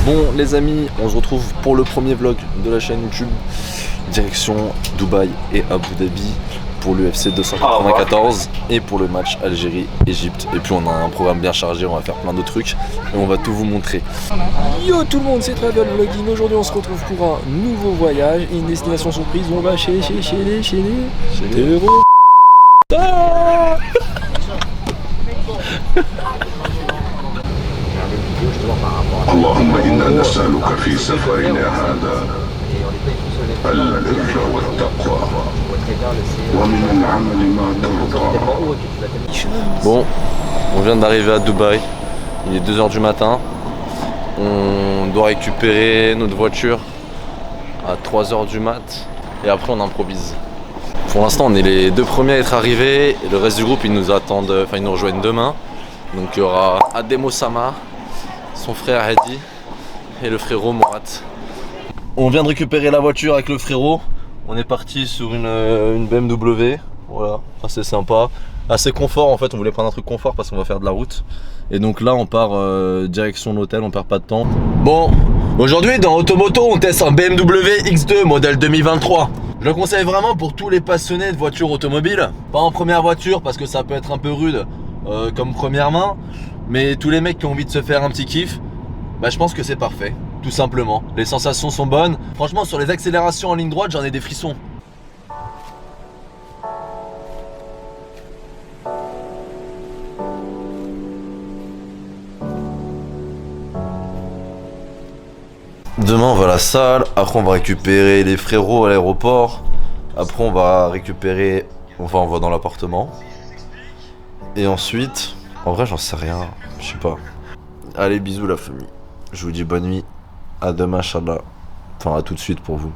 Bon les amis, on se retrouve pour le premier vlog de la chaîne YouTube. Direction Dubaï et Abu Dhabi pour l'UFC 294 et pour le match Algérie-Égypte. Et puis on a un programme bien chargé, on va faire plein d'autres trucs et on va tout vous montrer. Yo tout le monde, c'est Travel Vlogging. Aujourd'hui on se retrouve pour un nouveau voyage et une destination surprise. On va chez les héros. Ah اللهم إنا نسألك في سفرنا هذا البر والتقوى ومن العمل ما ترضى. Bon, on vient d'arriver à Dubaï, il est 2h du matin. On doit récupérer notre voiture à 3h du mat et après on improvise. Pour l'instant on est les deux premiers à être arrivés et le reste du groupe ils nous attendent, enfin ils nous rejoignent demain. Donc il y aura Adem Osama, son frère Hadi et le frérot Morat. On vient de récupérer la voiture avec le frérot. On est parti sur une BMW, voilà, assez sympa, assez confort en fait. On voulait prendre un truc confort parce qu'on va faire de la route. Et donc là on part direction l'hôtel, on perd pas de temps. Bon, aujourd'hui dans Automoto on teste un BMW X2 modèle 2023. Je le conseille vraiment pour tous les passionnés de voitures automobiles. Pas en première voiture parce que ça peut être un peu rude comme première main. Mais tous les mecs qui ont envie de se faire un petit kiff, bah je pense que c'est parfait, tout simplement. Les sensations sont bonnes. Franchement sur les accélérations en ligne droite j'en ai des frissons. Demain on va à la salle, après on va récupérer les frérots à l'aéroport. Après on va récupérer, enfin on va dans l'appartement. Et ensuite, en vrai j'en sais rien, je sais pas. Allez bisous la famille, je vous dis bonne nuit, à demain Inch'Allah. Enfin à tout de suite pour vous.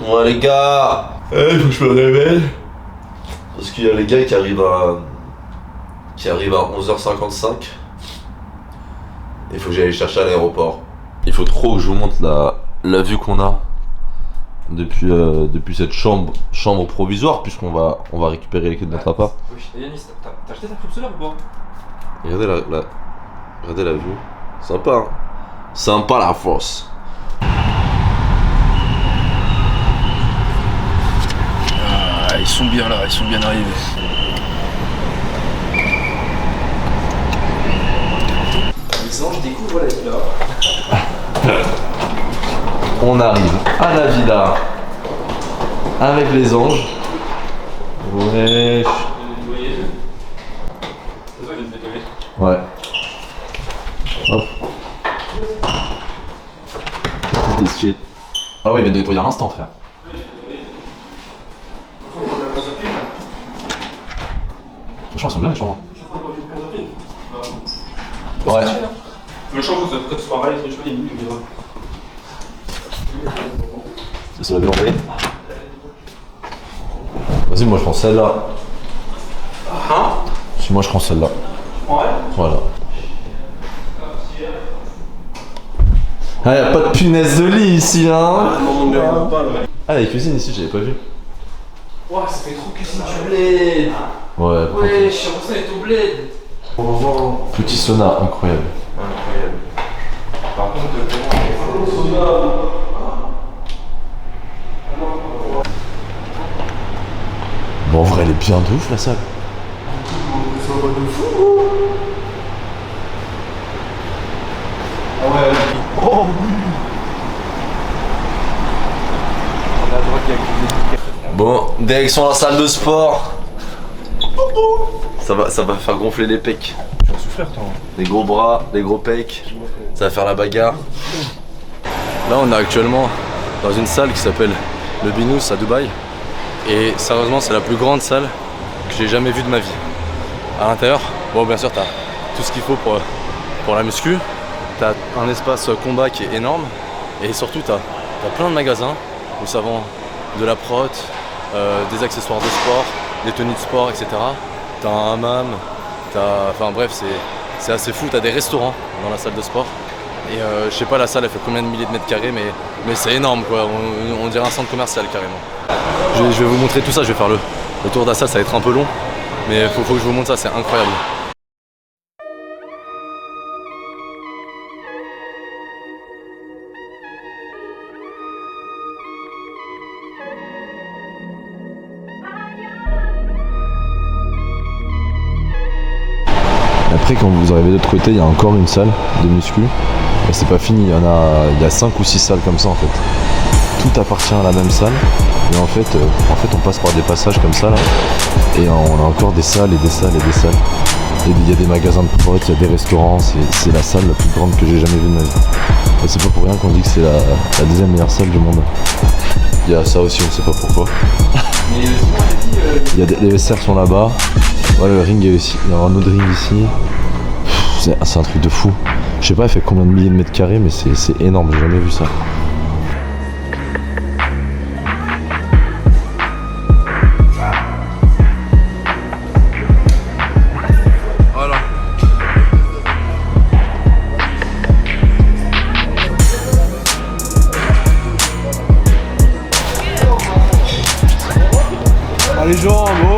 Bon les gars, il faut que je me réveille. Parce qu'il y a les gars qui arrivent à 11h55. Il faut que j'aille les chercher à l'aéroport. Il faut trop que je vous montre la vue qu'on a depuis cette chambre provisoire, puisqu'on va récupérer les clés de notre appart. Oui, et Yanis, t'as acheté ta coupe solaire ou pas? Regardez la vue. Sympa hein. Sympa la force. Ah, ils sont bien là, ils sont bien arrivés. Les anges découvrent la villa. On arrive à la villa avec les anges. Ouais. Ouais. Hop. Shit. Ah ouais, il vient de nettoyer à l'instant, frère. Franchement, elles sont bien les chambres. Ouais. Le chambre, c'est peut-être pareil, c'est joli. C'est la buanderie. Vas-y, moi je prends celle-là. Hein? Si moi je prends celle-là. Ouais. Voilà. Ah, y'a pas de punaise de lit ici, hein? Ah, la cuisine ici, j'avais pas vu. Ouah, ça fait trop cuisine du bled. Ouais. Ouais, je suis ça est au bled. Petit sauna, incroyable. Incroyable. Par contre, sauna. Bon, en vrai, elle est bien de ouf la salle. Ça va de fou. Ah ouais. Oh oui. On a le droit qu'il y a cuisine. Bon, direction la salle de sport. Ça va faire gonfler les pecs. Tu vas souffrir toi. Les gros bras, les gros pecs. Ça va faire la bagarre. Là, on est actuellement dans une salle qui s'appelle le Binous à Dubaï. Et sérieusement, c'est la plus grande salle que j'ai jamais vue de ma vie. À l'intérieur, bon, bien sûr, t'as tout ce qu'il faut pour la muscu. T'as un espace combat qui est énorme. Et surtout, t'as plein de magasins où ça vend de la prot, des accessoires de sport, des tenues de sport, etc. T'as un hammam, enfin bref, c'est assez fou. T'as des restaurants dans la salle de sport. Et je sais pas la salle elle fait combien de milliers de mètres carrés, mais c'est énorme quoi, on dirait un centre commercial carrément. Je vais vous montrer tout ça, je vais faire Le tour de la salle, ça va être un peu long, mais faut que je vous montre ça, c'est incroyable. Après, quand vous arrivez de l'autre côté, il y a encore une salle de muscu. Et c'est pas fini, il y a 5 ou 6 salles comme ça en fait. Tout appartient à la même salle. Et en fait, on passe par des passages comme ça là. Et on a encore des salles et des salles et des salles. Et il y a des magasins de potes, il y a des restaurants. C'est la salle la plus grande que j'ai jamais vue de ma vie. Et c'est pas pour rien qu'on dit que c'est la deuxième meilleure salle du monde. Il y a ça aussi, on sait pas pourquoi. Il y a les vestiaires sont là-bas. Voilà, le ring est ici. Il y a un autre ring ici. C'est un truc de fou. Je sais pas, il fait combien de milliers de mètres carrés, mais c'est énorme, j'ai jamais vu ça. Voilà. Ah, les jambes, oh!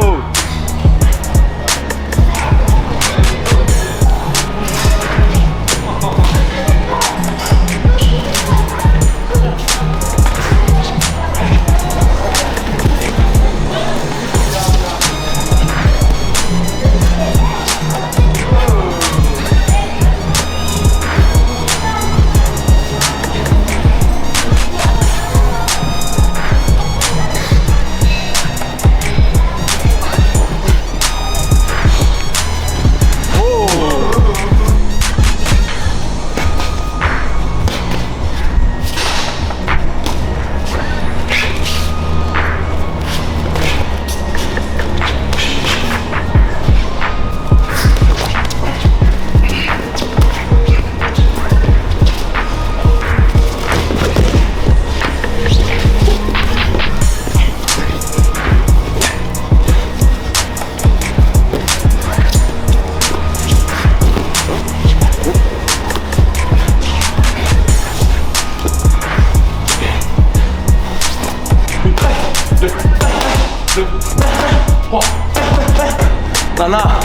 Nana,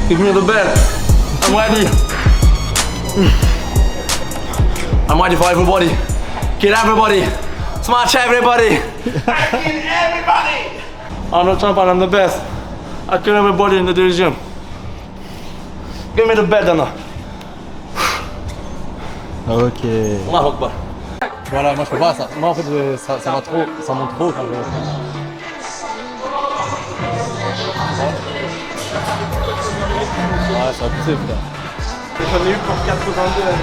give me the bell. I'm ready. I'm ready for everybody. Kill everybody. Smash everybody. I kill everybody. I'm not champion, I'm the best. I kill everybody in the division. Give me the bell, Nana. Ok. Allah Akbar. Voilà, moi je peux pas ça. Moi en fait, ça monte trop quand je. Ouais, ça a poussé, putain. J'en ai eu pour 82 avec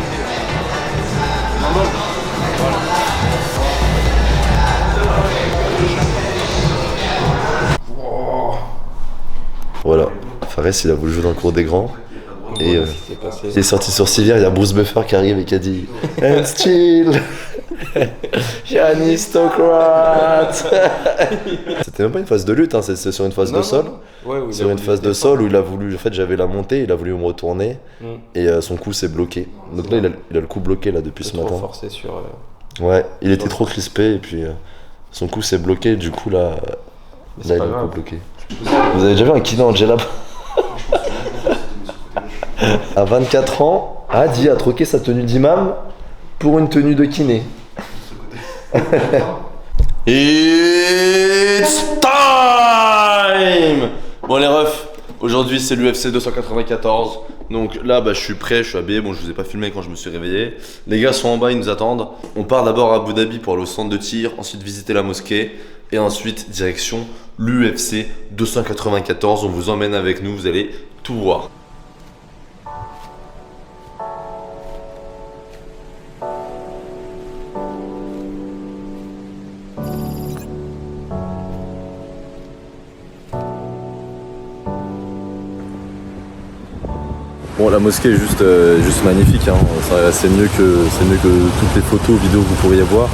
Voilà, Fares il a voulu jouer dans le cours des grands. Et il est sorti sur civière, il y a Bruce Buffer qui arrive et qui a dit And still Yannis Stokrat. C'était même pas une phase de lutte, hein, c'est sur une phase de sol. Ouais, sur une phase de sol où il a voulu, en fait j'avais la montée, il a voulu me retourner et son cou s'est bloqué. Donc là il a le cou bloqué là depuis ce matin. Forcé sur. Ouais, il était trop crispé et puis son cou s'est bloqué, du coup là il a le cou bloqué. Vous avez déjà vu un kiné Angela à 24 ans, Adi a troqué sa tenue d'imam pour une tenue de kiné. It's time. Bon les refs, aujourd'hui c'est l'UFC 294. Donc là je suis prêt, je suis habillé, bon je vous ai pas filmé quand je me suis réveillé. Les gars sont en bas, ils nous attendent. On part d'abord à Abu Dhabi pour aller au centre de tir, ensuite visiter la mosquée et ensuite direction l'UFC 294. On vous emmène avec nous, vous allez tout voir. Bon, la mosquée est juste magnifique, hein. C'est mieux que toutes les photos, vidéos que vous pourriez voir.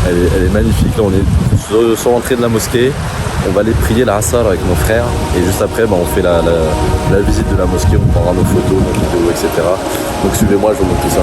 Elle est magnifique. Là, on est sur l'entrée de la mosquée. On va aller prier la Asr avec mon frère. Et juste après, on fait la visite de la mosquée. On prendra nos photos, nos vidéos, etc. Donc suivez-moi, je vous montre tout ça.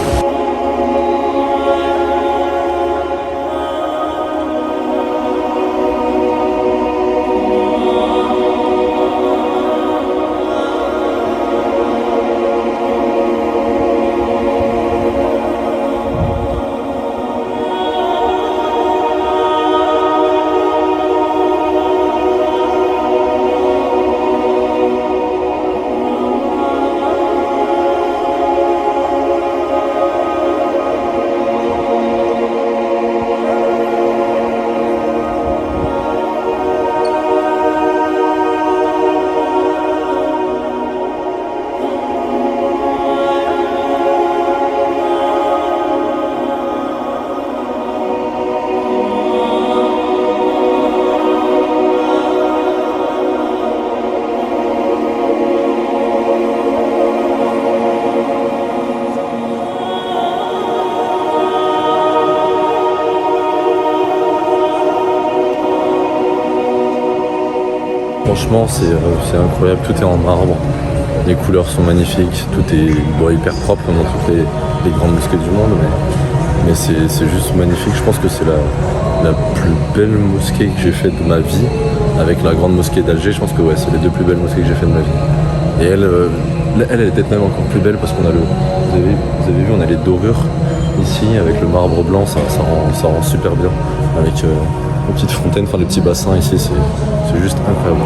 Franchement, c'est incroyable, tout est en marbre. Les couleurs sont magnifiques, tout est hyper propre comme dans toutes les grandes mosquées du monde, mais c'est juste magnifique. Je pense que c'est la plus belle mosquée que j'ai faite de ma vie, avec la grande mosquée d'Alger. Je pense que c'est les deux plus belles mosquées que j'ai faites de ma vie. Et elle est peut-être même encore plus belle parce qu'on a vous avez vu, on a les dorures ici avec le marbre blanc, ça rend super bien. Avec les petites fontaines, enfin les petits bassins ici, c'est juste incroyable.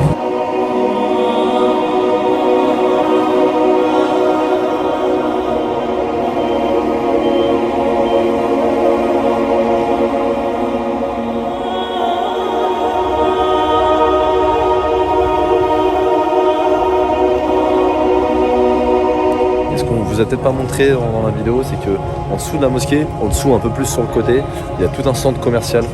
Vous a peut-être pas montré dans la vidéo, c'est que en dessous de la mosquée, en dessous un peu plus sur le côté, il y a tout un centre commercial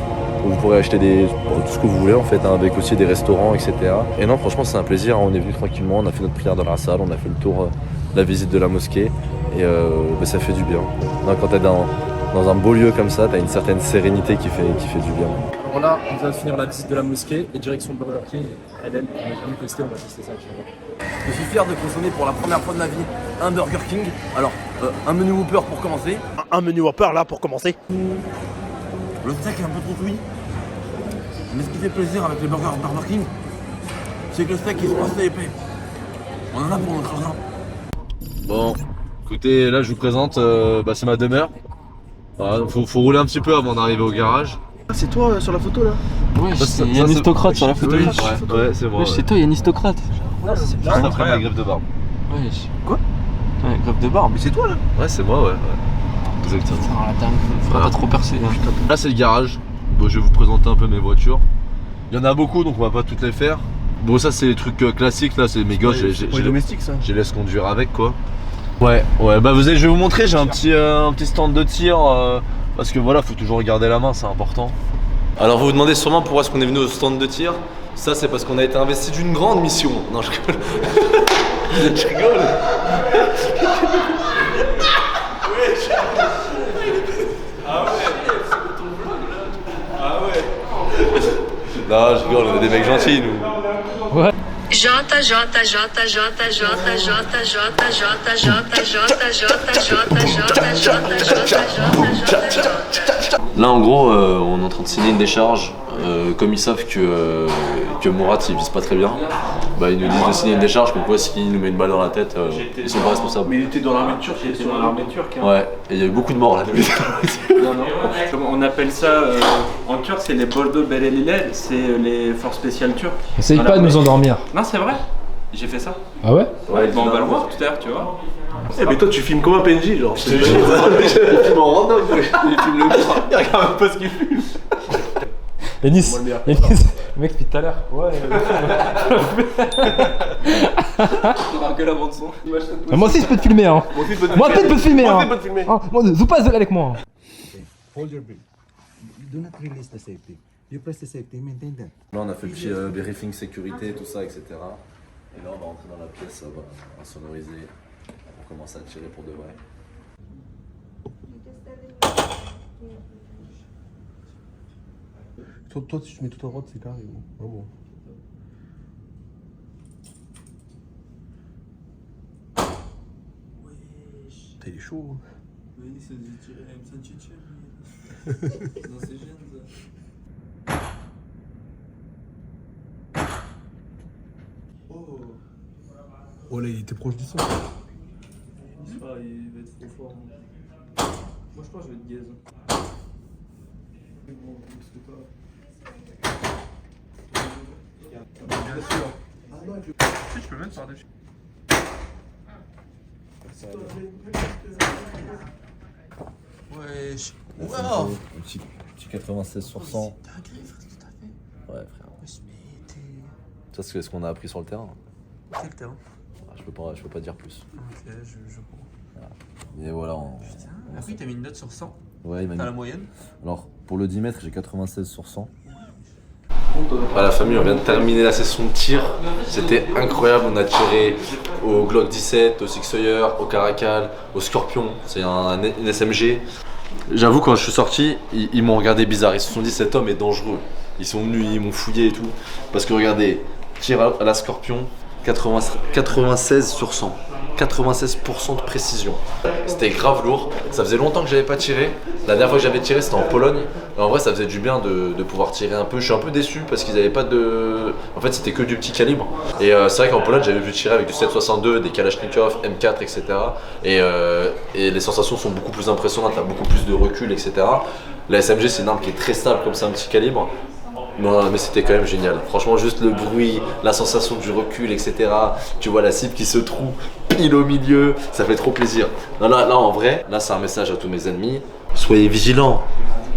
où vous pourrez acheter tout ce que vous voulez en fait, hein, avec aussi des restaurants, etc. Et non, franchement c'est un plaisir, hein, on est venu tranquillement, on a fait notre prière dans la salle, on a fait le tour, la visite de la mosquée et ça fait du bien. Non, quand t'es dans un beau lieu comme ça, t'as une certaine sérénité qui fait du bien. Alors là, on vient de finir la visite de la mosquée et direction de Burger King. Adèle, on va bien tester, on va tester ça. Je suis fier de consommer pour la première fois de ma vie un Burger King. Alors, un menu Whopper pour commencer. Un menu Whopper là pour commencer. Le steak est un peu trop cuit. Mais ce qui fait plaisir avec les burgers Burger King, c'est que le steak il est assez épais. On en a pour notre argent. Bon, écoutez, là je vous présente, c'est ma demeure. Voilà, faut rouler un petit peu avant d'arriver au garage. C'est toi sur la photo là? Ouais, il y a un histocrate sur la photo. Oui, ouais, c'est moi. Ouais, c'est toi, il y a un histocrate. Juste après ma greffe de barbe. Ouais. Quoi? Ouais, greffe de barbe. Mais c'est toi là? Ouais, c'est moi, ouais. Exactement. T'as trop percé. Hein. Là c'est le garage. Bon, je vais vous présenter un peu mes voitures. Il y en a beaucoup donc on va pas toutes les faire. Bon, ça c'est les trucs classiques là, c'est mes gosses, Pour les domestiques ça. je les laisse conduire avec quoi. Ouais, bah je vais vous montrer, j'ai un petit stand de tir parce que voilà, faut toujours regarder la main, c'est important. Alors vous vous demandez sûrement pourquoi est-ce qu'on est venu au stand de tir. Ça c'est parce qu'on a été investi d'une grande mission. Non, je rigole. Je rigole. Non, je rigole, on est des mecs gentils nous. Ouais. Là en gros on est en train de signer une décharge. Comme ils savent que Mourad il vise pas très bien, bah ils nous disent de signer une décharge, comme quoi s'il nous met une balle dans la tête, ils sont pas responsables. Mais il était dans l'armée turque, il était dans l'armée turque. Hein. Ouais, et il y a eu beaucoup de morts là. Non, on appelle ça en turc, c'est les Boldo Belelilel, c'est les forces spéciales turques. Essaye pas de nous endormir. Non, c'est vrai, j'ai fait ça. Ah ouais? Ouais, bon, on va le voir tout à l'heure, tu vois. Eh mais toi tu filmes comme un PNJ genre. Il filme en random, il filme le gras. Il regarde même pas ce qu'il filme. Yanis, le mec depuis tout à l'heure. Ouais. Que la bande son. Moi aussi je peux te filmer hein. Moi aussi je peux te filmer hein. Moi aussi je peux te filmer. Zoupa avec moi. Hold your breath. Do not release the safety. You press the safety, maintain that. Là on a fait le petit briefing sécurité, tout ça, etc. Et là on va rentrer dans la pièce, on va sonoriser, on commence à tirer pour de vrai. Toi si tu mets tout à droite c'est carré. Vraiment. T'as il est chaud. Oui, c'est tiré même ça tchétchène. Non, c'est gêne ça. Oh. Oh là il était proche du son. Il va être trop fort. Moi je pense que je vais être gaze. Bon, parce que toi. Bien sûr. Ah non, je peux mettre par-dessus. Wesh. Wow. Un petit 96 sur 100. T'as un griffe, tout à fait. Ouais frère. Wesh, mais t'es. Ça c'est ce qu'on a appris sur le terrain. Quel terrain? Je peux pas dire plus. Ok, je comprends. Et voilà. Putain, après t'as mis une note sur 100. Ouais, il m'a T'as la mis. moyenne? Alors pour le 10 mètres j'ai 96 sur 100. La famille, on vient de terminer la session de tir. C'était incroyable, on a tiré au Glock 17, au Six Hoyer, au Caracal, au Scorpion, c'est une SMG. J'avoue quand je suis sorti, ils m'ont regardé bizarre, ils se sont dit cet homme est dangereux. Ils sont venus, ils m'ont fouillé et tout. Parce que regardez, tir à la scorpion, 96 sur 100. 96% de précision. C'était grave lourd. Ça faisait longtemps que j'avais pas tiré. La dernière fois que j'avais tiré, c'était en Pologne. Et en vrai, ça faisait du bien de pouvoir tirer un peu. Je suis un peu déçu parce qu'ils avaient pas de. En fait, c'était que du petit calibre. Et c'est vrai qu'en Pologne, j'avais vu tirer avec du 7,62, des Kalachnikov, M4, etc. Et les sensations sont beaucoup plus impressionnantes. T'as beaucoup plus de recul, etc. La SMG, c'est une arme qui est très stable comme ça, un petit calibre. Non, mais c'était quand même génial. Franchement, juste le bruit, la sensation du recul, etc. Tu vois la cible qui se trouve pile au milieu, ça fait trop plaisir. Non, là en vrai, là c'est un message à tous mes ennemis. Soyez vigilants.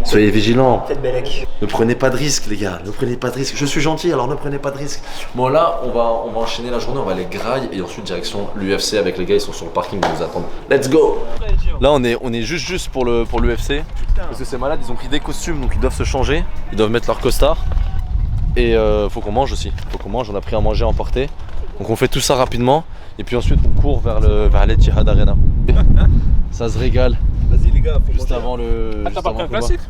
Soyez vigilants. Faites Belek. Ne prenez pas de risques, les gars. Ne prenez pas de risques. Je suis gentil, alors ne prenez pas de risques. Bon, là, on va enchaîner la journée. On va aller graille et ensuite direction l'UFC avec les gars. Ils sont sur le parking, ils nous attendent. Let's go. Là, on est juste pour l'UFC. Parce que c'est malade. Ils ont pris des costumes, donc ils doivent se changer. Ils doivent mettre leur costard. Et faut qu'on mange aussi. Faut qu'on mange. On a pris à manger à emporter. Donc on fait tout ça rapidement. Et puis ensuite, on court vers l'Etihad Arena. Ça se régale. Vas-y les gars, faut Juste avant le. T'as pas pris un classique?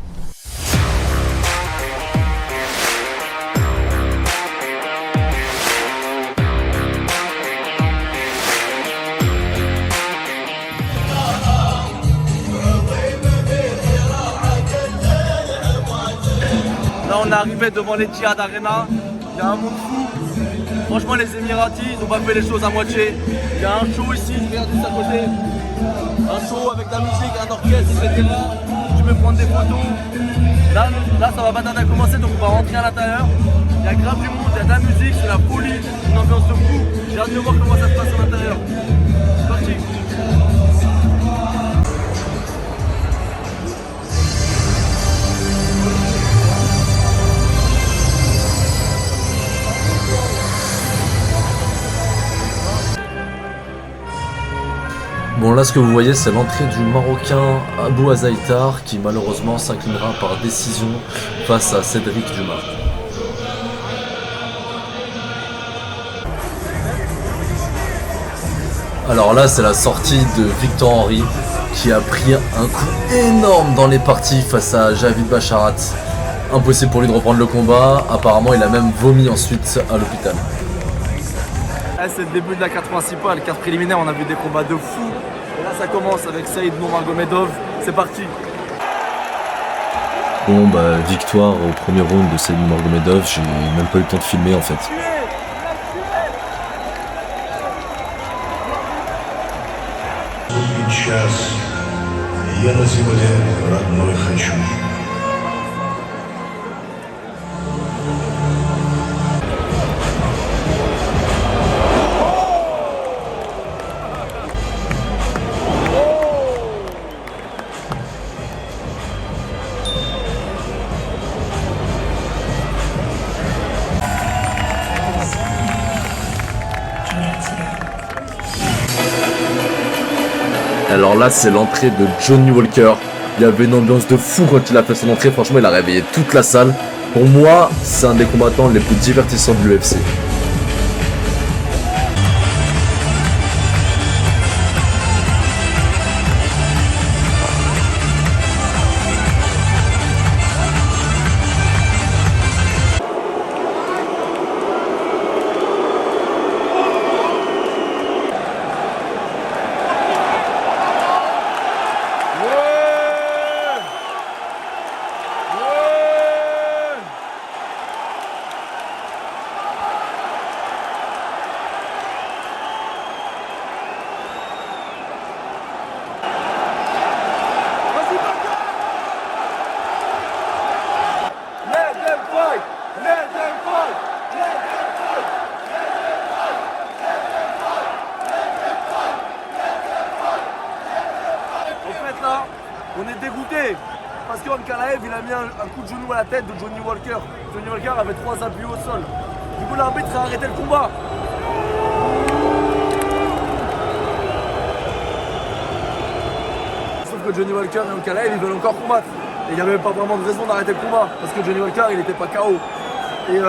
Là on est arrivé devant l'Etihad Arena, il y a un monde fou. Franchement les Émiratis ils ont pas fait les choses à moitié. Il y a un show ici, regarde juste à côté. Un show avec de la musique, un orchestre, etc. Tu peux prendre des photos. Là ça va pas tarder à commencer donc on va rentrer à l'intérieur. Il y a grave du monde, il y a de la musique, c'est la folie, une ambiance de fou. J'ai hâte de voir comment ça se passe à l'intérieur. C'est parti. Bon, là ce que vous voyez c'est l'entrée du Marocain Abou Azaïtar qui malheureusement s'inclinera par décision face à Cédric Dumas. Alors là c'est la sortie de Victor Henry qui a pris un coup énorme dans les parties face à Javid Basharat. Impossible pour lui de reprendre le combat, apparemment il a même vomi ensuite à l'hôpital. Là c'est le début de la carte principale, carte préliminaire, on a vu des combats de fou. Et là ça commence avec Saïd Nurmagomedov, c'est parti. Bon bah victoire au premier round de Saïd Nurmagomedov, j'ai même pas eu le temps de filmer en fait. Alors là c'est l'entrée de Johnny Walker. Il y avait une ambiance de fou quand il a fait son entrée, franchement il a réveillé toute la salle. Pour moi c'est un des combattants les plus divertissants de l'UFC. On est dégoûté parce qu'Ankalaev il a mis un coup de genou à la tête de Johnny Walker. Johnny Walker avait 3 appuis au sol. Du coup l'arbitre a arrêté le combat. Sauf que Johnny Walker et Ankalaev ils veulent encore combattre. Et il n'y avait pas vraiment de raison d'arrêter le combat parce que Johnny Walker il n'était pas KO. Et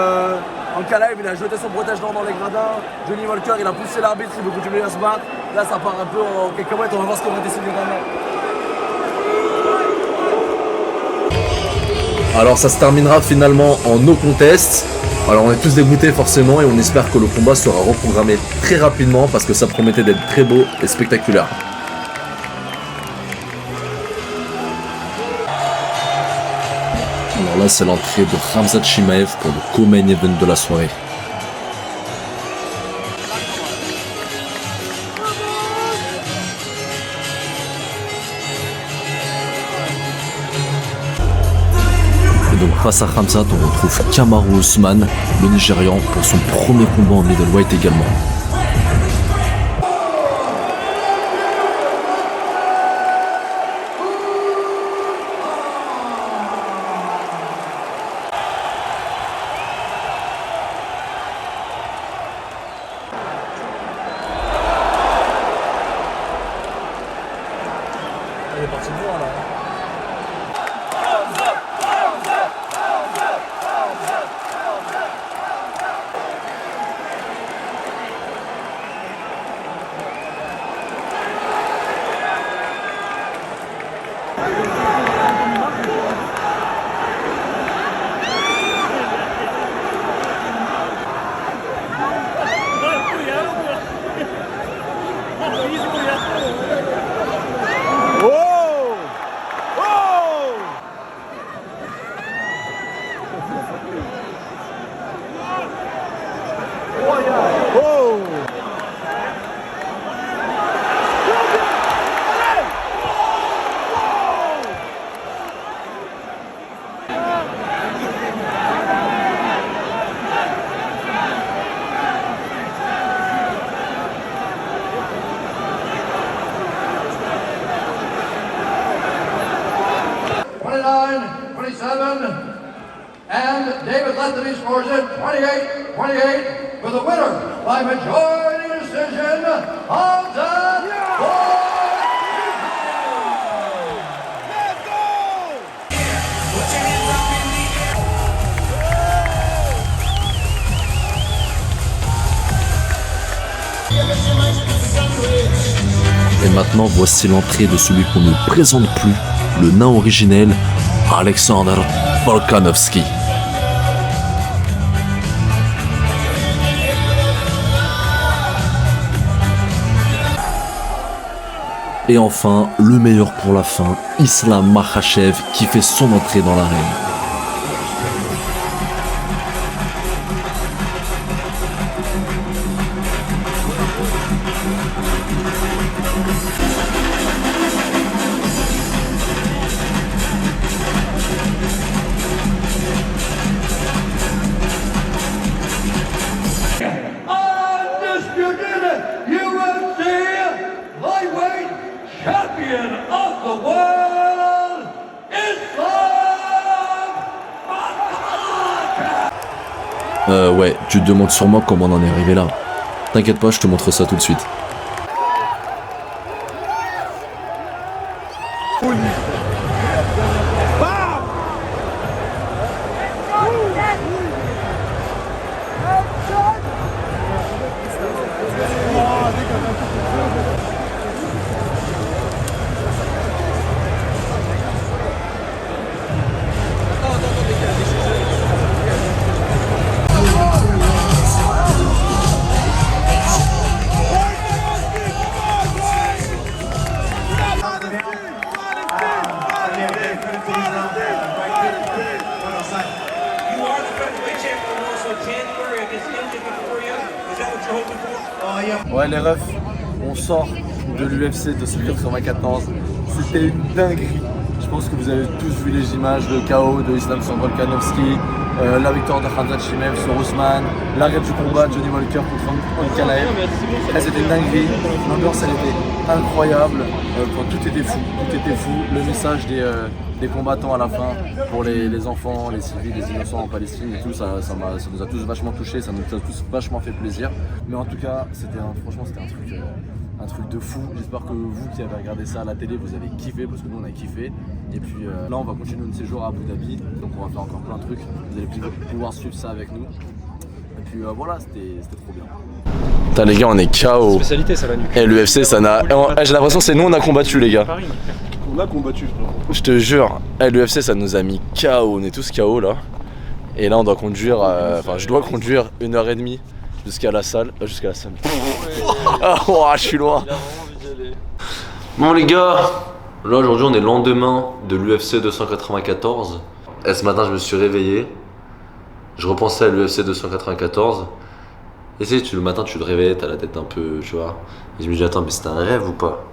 Ankalaev il a jeté son protège-dents dans les gradins. Johnny Walker il a poussé l'arbitre, il veut continuer à se battre. Là ça part un peu en cacahuète, on va voir ce qu'on va décider vraiment. Alors ça se terminera finalement en no contest. Alors on est tous dégoûtés forcément et on espère que le combat sera reprogrammé très rapidement parce que ça promettait d'être très beau et spectaculaire. Alors là c'est l'entrée de Khamzat Chimaev pour le co-main event de la soirée. Et donc face à Khamzat, on retrouve Kamaru Usman, le Nigérian, pour son premier combat en middleweight également. Elle est partie de loin là. And David Lethammy scores it 28-28 for the winner by majority decision of the Et maintenant voici l'entrée de celui qu'on ne présente plus, le nain originel, Alexander Volkanovski. Et enfin, le meilleur pour la fin, Islam Makhachev qui fait son entrée dans l'arène. Ouais, tu te demandes sûrement comment on en est arrivé là. T'inquiète pas, je te montre ça tout de suite. Ouais les refs, on sort de l'UFC 294, c'était une dinguerie. Je pense que vous avez tous vu les images, le KO de Islam Volkanovski, la victoire de Khamzat Chimaev sur Ousmane, l'arrêt du combat de Johnny Walker contre Ankalaev. C'était une dinguerie, l'ambiance elle était incroyable, tout était fou, le message des combattants à la fin pour les enfants, les civils, les innocents en Palestine et tout, ça nous a tous vachement touchés, ça nous a tous vachement fait plaisir. Mais en tout cas, franchement c'était un truc de fou. J'espère que vous qui avez regardé ça à la télé, vous avez kiffé parce que nous on a kiffé. Et puis là on va continuer notre séjour à Abu Dhabi, donc on va faire encore plein de trucs. Vous allez pouvoir suivre ça avec nous. Et puis voilà, c'était trop bien. Putain les gars, on est KO. Spécialité ça la nuque. Et l'UFC ça n'a... J'ai l'impression que c'est nous on a combattu les gars. On a combattu, frère. Je te jure, l'UFC ça nous a mis KO, on est tous KO là. Et là on doit conduire, enfin je dois conduire 1h30 jusqu'à la salle. Jusqu'à la salle. Ah, oh, je suis loin. Bon les gars, là aujourd'hui on est le lendemain de l'UFC 294. Et ce matin je me suis réveillé. Je repensais à l'UFC 294. Et tu sais, le matin tu te réveilles, t'as la tête un peu, tu vois. Et je me dis attends mais c'était un rêve ou pas?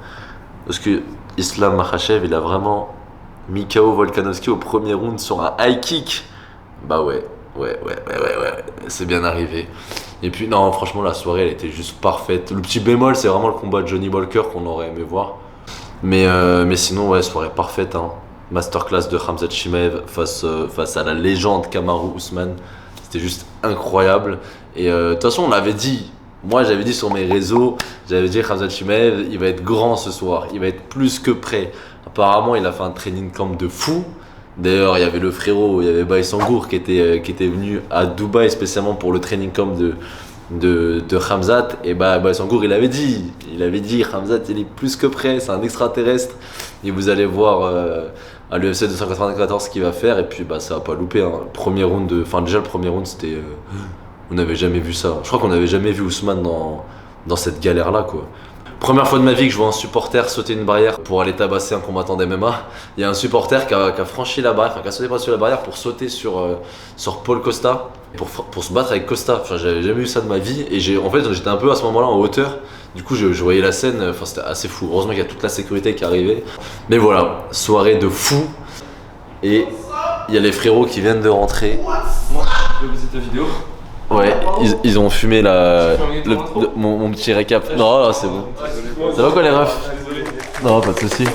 Parce que Islam Makhachev il a vraiment mis KO Volkanovski au premier round sur un high kick. Bah ouais, c'est bien arrivé. Et puis non franchement la soirée elle était juste parfaite. Le petit bémol c'est vraiment le combat de Johnny Walker qu'on aurait aimé voir. Mais sinon ouais soirée parfaite hein. Masterclass de Khamzat Chimaev face à la légende Kamaru Usman. C'était juste incroyable. Et de toute façon on l'avait dit. Moi j'avais dit sur mes réseaux, j'avais dit Khamzat Chimaev il va être grand ce soir, il va être plus que prêt. Apparemment il a fait un training camp de fou. D'ailleurs il y avait le frérot, il y avait Baïsangour qui était venu à Dubaï spécialement pour le training camp de Khamzat. Et Baïsangour il avait dit Khamzat il est plus que prêt, c'est un extraterrestre. Et vous allez voir à l'UFC 294 ce qu'il va faire. Et puis ça va pas louper hein. Premier round déjà le premier round c'était... on n'avait jamais vu ça. Je crois qu'on n'avait jamais vu Ousmane dans cette galère là quoi. Première fois de ma vie que je vois un supporter sauter une barrière pour aller tabasser un combattant d'MMA. Il y a un supporter qui a franchi la barrière, qui a sauté par-dessus la barrière pour sauter sur Paul Costa, pour se battre avec Costa. Enfin, j'avais jamais vu ça de ma vie. Et j'étais un peu à ce moment-là en hauteur. Du coup, je voyais la scène, enfin, c'était assez fou. Heureusement qu'il y a toute la sécurité qui arrivait. Mais voilà, soirée de fou. Et il y a les frérots qui viennent de rentrer. Je vais visiter ta vidéo. Ouais, ils ont fumé mon petit récap. Non, là c'est bon. Ça va quoi les refs? Non, pas de soucis.